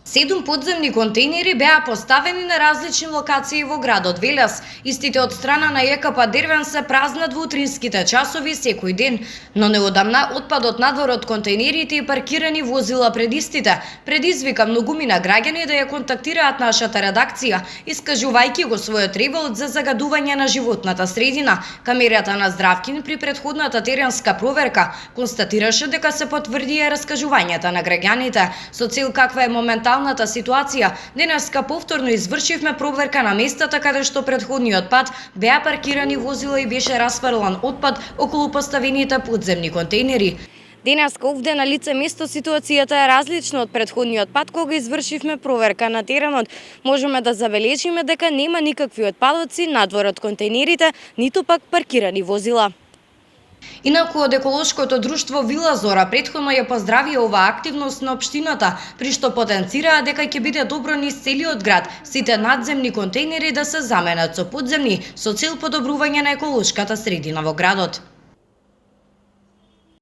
7 подземни контейнери беа поставени на различни локации во градот Велес. Истите од страна на ЕКП Дервен се празнат во утринските часови секој ден, но неодамна отпадот надвор од контейнерите и паркирани возила пред истите предизвика многумина граѓани да ја контактираат нашата редакција, искажувајќи го својот револт за загадување на животната средина. Камерата на Здравкин при претходната теренска проверка констатираше дека се потврдија раскажувањата на граѓаните со цел каква е моменталната ситуација. Денеска повторно извршивме проверка на местата каде што претходниот пат беа паркирани возила и беше расфрлан отпад околу поставените подземни контейнери. Денеска овде на лице место ситуацијата е различна од претходниот пат кога извршивме проверка на теренот. Можеме да забележиме дека нема никакви отпадоци надвор од контейнерите, ниту пак паркирани возила. Инаку од еколошкото друштво Вила Зора претходно ја поздравија оваа активност на општината, при што потенцираа дека ќе биде добро низ целиот град сите надземни контейнери да се заменат со подземни со цел подобрување на еколошката средина во градот.